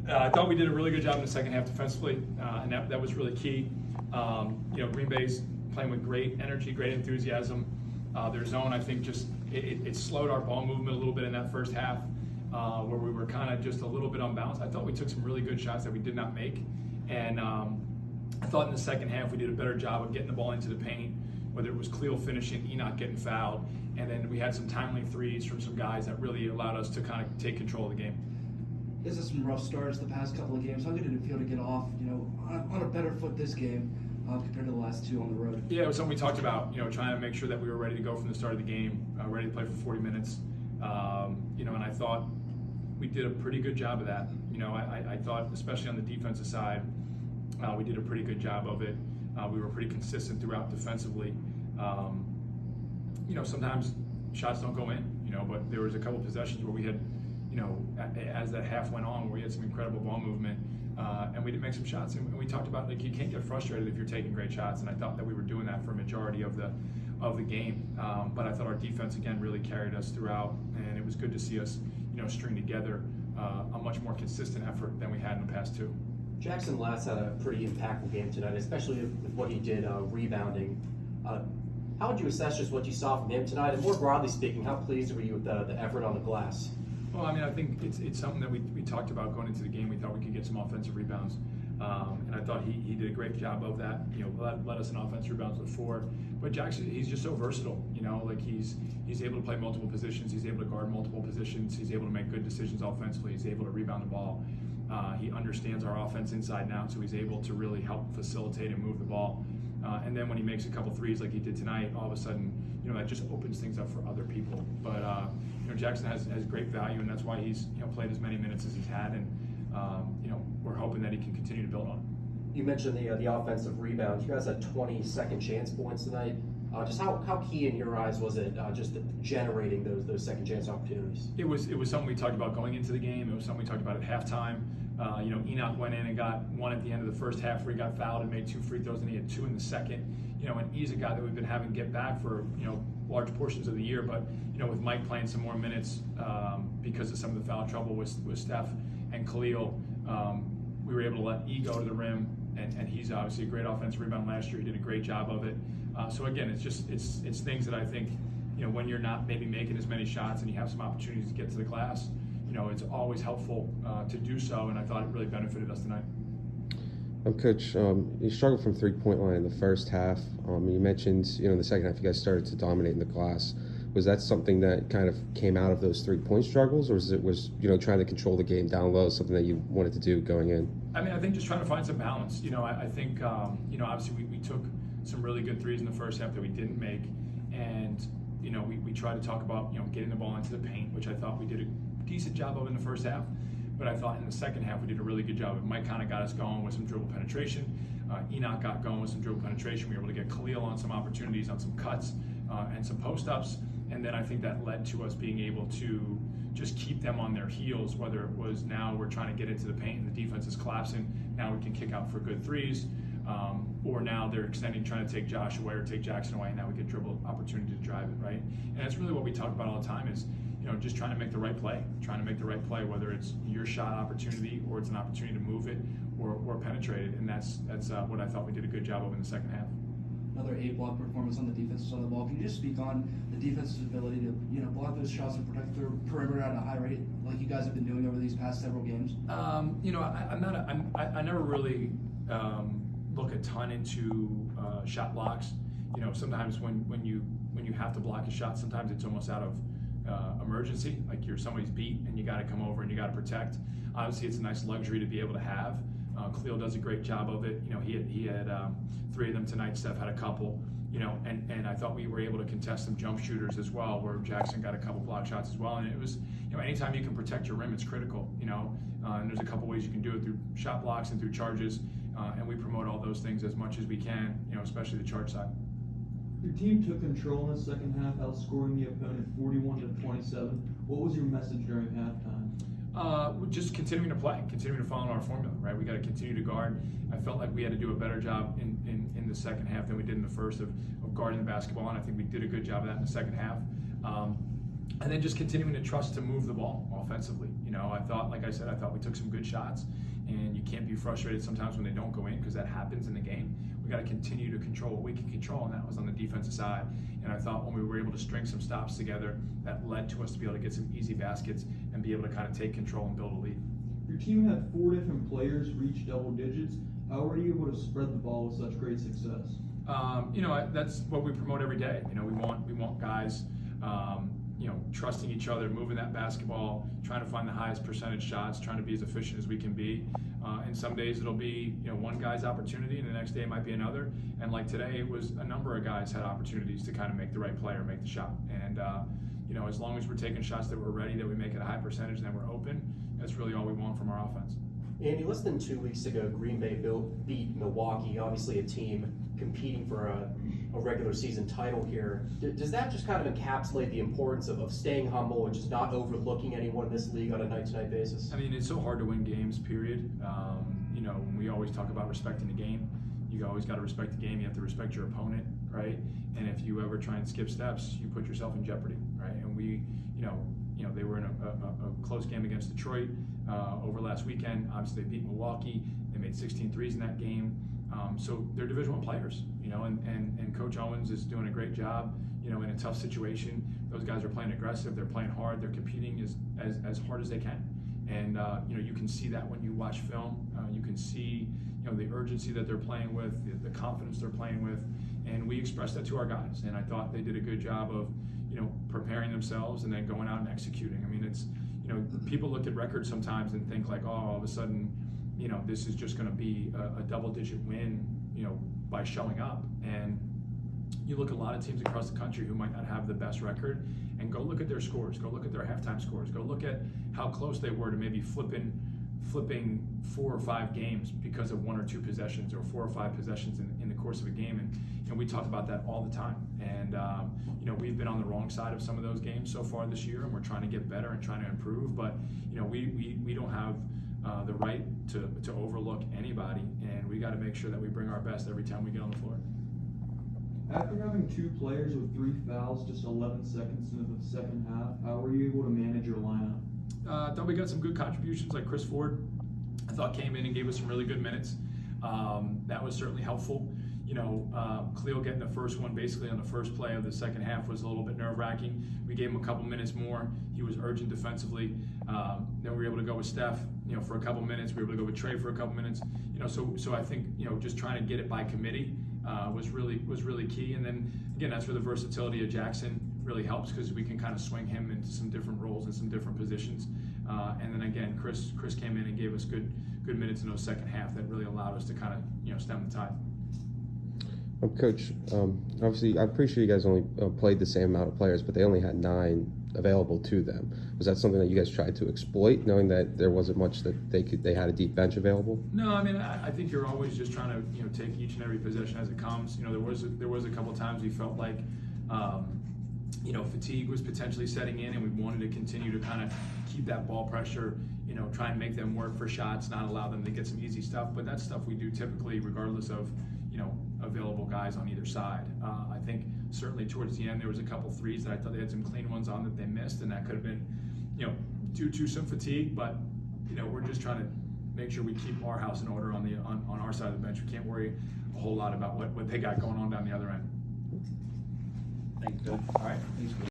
I thought we did a really good job in the second half defensively, and that was really key. Green Bay's playing with great energy, great enthusiasm. Their zone, I think, just it slowed our ball movement a little bit in that first half, where we were kind of just a little bit unbalanced. I thought we took some really good shots that we did not make, and I thought in the second half we did a better job of getting the ball into the paint, whether it was Cleo finishing, Enoch getting fouled, and then we had some timely threes from some guys that really allowed us to kind of take control of the game. This is some rough starts the past couple of games. How good did it feel to get off, on a better foot this game compared to the last two on the road? Yeah, it was something we talked about, trying to make sure that we were ready to go from the start of the game, ready to play for 40 minutes. And I thought we did a pretty good job of that. I thought, especially on the defensive side, we did a pretty good job of it. We were pretty consistent throughout defensively. Sometimes shots don't go in, but there was a couple possessions where we had, as that half went on, where we had some incredible ball movement, and we did make some shots. And we talked about, you can't get frustrated if you're taking great shots, and I thought that we were doing that for a majority of the game. But I thought our defense, again, really carried us throughout, and it was good to see us, string together a much more consistent effort than we had in the past two. Jackson Last had a pretty impactful game tonight, especially with what he did rebounding. How would you assess just what you saw from him tonight? And more broadly speaking, how pleased were you with the effort on the glass? Well, I think it's something that we talked about going into the game. We thought we could get some offensive rebounds, and I thought he did a great job of that. Led us in offensive rebounds with 4. But Jackson, he's just so versatile. He's able to play multiple positions. He's able to guard multiple positions. He's able to make good decisions offensively. He's able to rebound the ball. He understands our offense inside and out, so he's able to really help facilitate and move the ball. And then when he makes a couple threes like he did tonight, all of a sudden, that just opens things up for other people. But Jackson has great value, and that's why he's played as many minutes as he's had, and we're hoping that he can continue to build on it. You mentioned the offensive rebound. You guys had 20 second chance points tonight. Just how key in your eyes was it just generating those second chance opportunities? It was something we talked about going into the game. It was something we talked about at halftime. Enoch went in and got 1 at the end of the first half where he got fouled and made 2 free throws, and he had 2 in the second. And he's a guy that we've been having get back for large portions of the year. But with Mike playing some more minutes because of some of the foul trouble with Steph and Khalil, we were able to let E go to the rim, and he's obviously a great offensive rebound last year. He did a great job of it. So again, it's things that I think when you're not maybe making as many shots and you have some opportunities to get to the glass, it's always helpful to do so, and I thought it really benefited us tonight. Coach, you struggled from three-point line in the first half. You mentioned, in the second half you guys started to dominate in the glass. Was that something that kind of came out of those three-point struggles, or was trying to control the game down low something that you wanted to do going in? I think just trying to find some balance. I think obviously we took some really good threes in the first half that we didn't make, and we tried to talk about getting the ball into the paint, which I thought we did a decent job of in the first half. But I thought in the second half we did a really good job. Mike kind of got us going with some dribble penetration. Enoch got going with some dribble penetration. We were able to get Khalil on some opportunities, on some cuts, and some post-ups. And then I think that led to us being able to just keep them on their heels, whether it was now we're trying to get into the paint and the defense is collapsing, now we can kick out for good threes, or now they're extending, trying to take Josh away or take Jackson away, and now we get dribble opportunity to drive it, right? And that's really what we talk about all the time is, just trying to make the right play, whether it's your shot opportunity or it's an opportunity to move it or penetrate it, and that's what I thought we did a good job of in the second half. Another 8-block performance on the defensive side of the ball. Can you just speak on the defense's ability to block those shots and protect their perimeter at a high rate, like you guys have been doing over these past several games? I never really look a ton into shot blocks. Sometimes when you have to block a shot, sometimes it's almost out of emergency, like somebody's beat and you got to come over and you got to protect. Obviously, it's a nice luxury to be able to have. Khalil does a great job of it. He had 3 of them tonight. Steph had a couple. And I thought we were able to contest some jump shooters as well, where Jackson got a couple block shots as well. And it was, anytime you can protect your rim, it's critical. And there's a couple ways you can do it through shot blocks and through charges. And we promote all those things as much as we can. Especially the charge side. Your team took control in the second half, outscoring the opponent 41-27. What was your message during halftime? Just continuing to play, continuing to follow our formula, right? We got to continue to guard. I felt like we had to do a better job in the second half than we did in the first of guarding the basketball, and I think we did a good job of that in the second half. And then just continuing to trust to move the ball offensively. You know, I thought, like I said, I thought we took some good shots, and you can't be frustrated sometimes when they don't go in, because that happens in the game. We got to continue to control what we can control, and that was on the defensive side. And I thought when we were able to string some stops together, that led to us to be able to get some easy baskets and be able to kind of take control and build a lead. Your team had 4 different players reach double digits. How were you able to spread the ball with such great success? You know, that's what we promote every day. You know, we want guys, you know, trusting each other, moving that basketball, trying to find the highest percentage shots, trying to be as efficient as we can be. And some days it'll be, you know, one guy's opportunity, and the next day it might be another. And like today, it was a number of guys had opportunities to kind of make the right play or make the shot. And you know, as long as we're taking shots that we're ready, that we make it a high percentage, and that we're open, that's really all we want from our offense. Andy, less than 2 weeks ago, Green Bay beat Milwaukee, obviously a team competing for a regular season title here. Does that just kind of encapsulate the importance of staying humble and just not overlooking anyone in this league on a night-to-night basis? I mean, it's so hard to win games, period. You know, we always talk about respecting the game. You always got to respect the game. You have to respect your opponent, right? And if you ever try and skip steps, you put yourself in jeopardy, right? And we, you know, they were in a close game against Detroit over last weekend. Obviously, they beat Milwaukee. They made 16 threes in that game. So they're Division I players, you know, and Coach Owens is doing a great job, you know, in a tough situation. Those guys are playing aggressive. They're playing hard. They're competing as hard as they can. And, you know, you can see that when you watch film. You can see, you know, the urgency that they're playing with, the confidence they're playing with. And we expressed that to our guys. And I thought they did a good job of, you know, preparing themselves and then going out and executing. I mean, it's, you know, people look at records sometimes and think like, oh, all of a sudden, you know, this is just going to be a double-digit win, you know, by showing up. And you look at a lot of teams across the country who might not have the best record, and go look at their scores, go look at their halftime scores, go look at how close they were to maybe flipping 4 or 5 games because of 1 or 2 possessions, or 4 or 5 possessions in the course of a game. And we talk about that all the time. And you know, we've been on the wrong side of some of those games so far this year, and we're trying to get better and trying to improve. But you know, we don't have the right to overlook anybody, and we got to make sure that we bring our best every time we get on the floor. After having 2 players with 3 fouls just 11 seconds into the second half, how were you able to manage your lineup? I thought we got some good contributions, like Chris Ford, I thought came in and gave us some really good minutes. That was certainly helpful. You know, Cleo getting the first one basically on the first play of the second half was a little bit nerve-wracking. We gave him a couple minutes more. He was urgent defensively. Then we were able to go with Steph, you know, for a couple minutes. We were able to go with Trey for a couple minutes. You know, so I think, you know, just trying to get it by committee was really key. And then again, that's where the versatility of Jackson really helps, because we can kind of swing him into some different roles and some different positions. And then again, Chris came in and gave us good minutes in those second half that really allowed us to kind of, you know, stem the tide. Coach, obviously, I'm pretty sure you guys only played the same amount of players, but they only had 9 available to them. Was that something that you guys tried to exploit, knowing that there wasn't much that they had a deep bench available? No, I mean, I think you're always just trying to, you know, take each and every possession as it comes. You know, there was a couple times we felt like, you know, fatigue was potentially setting in, and we wanted to continue to kind of keep that ball pressure, you know, try and make them work for shots, not allow them to get some easy stuff. But that's stuff we do typically regardless of, you know, available guys on either side. I think certainly towards the end there was a couple threes that I thought they had some clean ones on that they missed, and that could have been, you know, due to some fatigue. But you know, we're just trying to make sure we keep our house in order on our side of the bench. We can't worry a whole lot about what they got going on down the other end. Thank you, Coach. All right. Thanks, Coach.